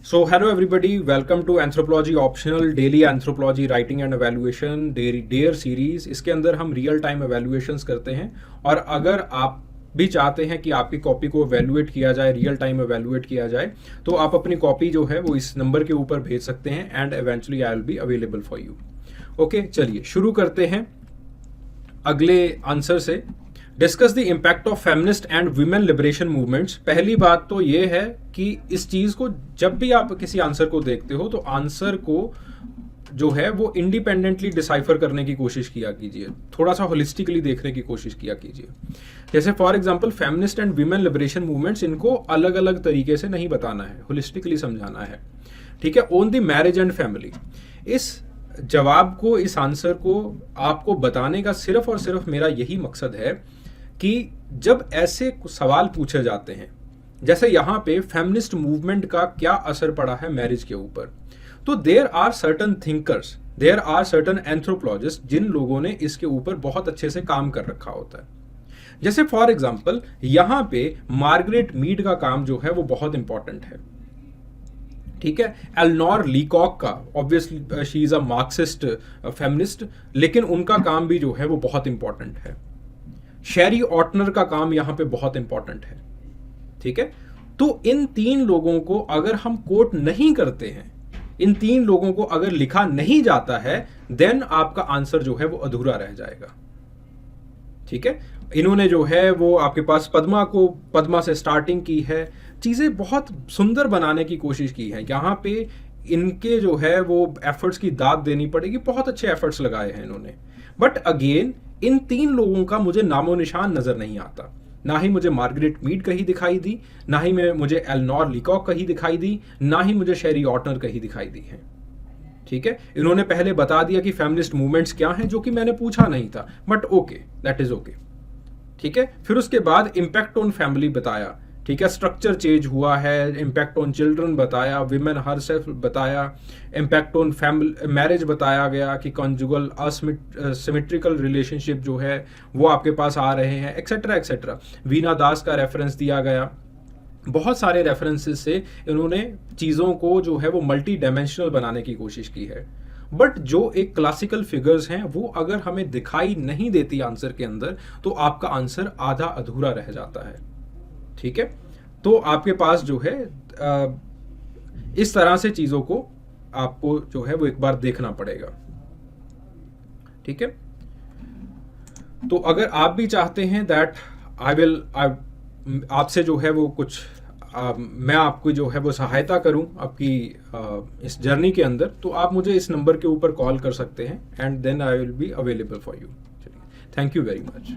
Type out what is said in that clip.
So, hello everybody, welcome to Anthropology Optional Daily Anthropology Writing and Evaluation dare series. इसके अंदर हम real time एवेल्युएशंस करते हैं और अगर आप भी चाहते हैं कि आपकी कॉपी को एवेल्युएट किया जाए, रियल टाइम एवेल्युएट किया जाए, तो आप अपनी कॉपी जो है वो इस नंबर के ऊपर भेज सकते हैं and eventually I will be available for you. Okay, चलिए शुरू करते हैं अगले आंसर से। Discuss the impact of feminist and women liberation movements. पहली बात तो ये है कि इस चीज को जब भी आप किसी आंसर को देखते हो तो आंसर को जो है वो इंडिपेंडेंटली डिसाइफर करने की कोशिश किया कीजिए, थोड़ा सा होलिस्टिकली देखने की कोशिश किया कीजिए। जैसे for example feminist and women liberation movements, इनको अलग अलग तरीके से नहीं बताना है, होलिस्टिकली समझाना है। ठीक है, own the marriage and family. इस जवाब को, इस आंसर को आपको बताने का सिर्फ और सिर्फ मेरा यही मकसद है कि जब ऐसे सवाल पूछे जाते हैं, जैसे यहाँ पे फेमिनिस्ट मूवमेंट का क्या असर पड़ा है मैरिज के ऊपर, तो there are certain thinkers, there are certain anthropologists जिन लोगों ने इसके ऊपर बहुत अच्छे से काम कर रखा होता है। जैसे फॉर एग्जांपल यहाँ पे मार्गरेट मीड का काम जो है वो बहुत इंपॉर्टेंट है। ठीक है, एलनोर लीकॉक का, obviously she is a Marxist feminist, लेकिन उनका काम भी जो है वो बहुत इंपॉर्टेंट है। शेरी ऑटनर का काम यहां पे बहुत इंपॉर्टेंट है। ठीक है, तो इन तीन लोगों को अगर हम कोट नहीं करते हैं, इन तीन लोगों को अगर लिखा नहीं जाता है, देन आपका आंसर जो है वो अधूरा रह जाएगा। ठीक है, इन्होंने जो है वो आपके पास पद्मा से स्टार्टिंग की है, चीजें बहुत सुंदर बनाने की कोशिश की है। यहां पे इनके जो है वो एफर्ट्स की दाद देनी पड़ेगी, बहुत अच्छे एफर्ट्स लगाए हैं इन्होंने। बट अगेन इन तीन लोगों का मुझे नामो निशान नजर नहीं आता। ना ही मुझे मार्गरेट मीड कहीं दिखाई दी, ना ही मुझे एलनोर लीकॉक कहीं दिखाई दी, ना ही मुझे शेरी ऑटनर कहीं दिखाई दी है। ठीक है, इन्होंने पहले बता दिया कि फेमिनिस्ट मूवमेंट्स क्या हैं, जो कि मैंने पूछा नहीं था, but okay, that is okay. ठीक है, फिर उसके बाद इम्पैक्ट ऑन फैमिली बताया। ठीक है, स्ट्रक्चर चेंज हुआ है, इम्पैक्ट ऑन चिल्ड्रन बताया, विमेन हरसेल्फ बताया, इम्पैक्ट ऑन फैमिली मैरिज बताया गया कि कॉन्जुगल सिमेट्रिकल रिलेशनशिप जो है वो आपके पास आ रहे हैं, एक्सेट्रा एक्सेट्रा। वीना दास का रेफरेंस दिया गया। बहुत सारे रेफरेंसेस से इन्होंने चीज़ों को जो है वो मल्टी डायमेंशनल बनाने की कोशिश की है। बट जो एक क्लासिकल फिगर्स हैं वो अगर हमें दिखाई नहीं देती आंसर के अंदर, तो आपका आंसर आधा अधूरा रह जाता है। ठीक है, तो आपके पास जो है इस तरह से चीजों को आपको जो है वो एक बार देखना पड़ेगा। ठीक है, तो अगर आप भी चाहते हैं दैट आपसे जो है वो कुछ मैं आपको जो है वो सहायता करूं आपकी इस जर्नी के अंदर, तो आप मुझे इस नंबर के ऊपर कॉल कर सकते हैं and then I will be available for you. चलिए, थैंक यू वेरी मच।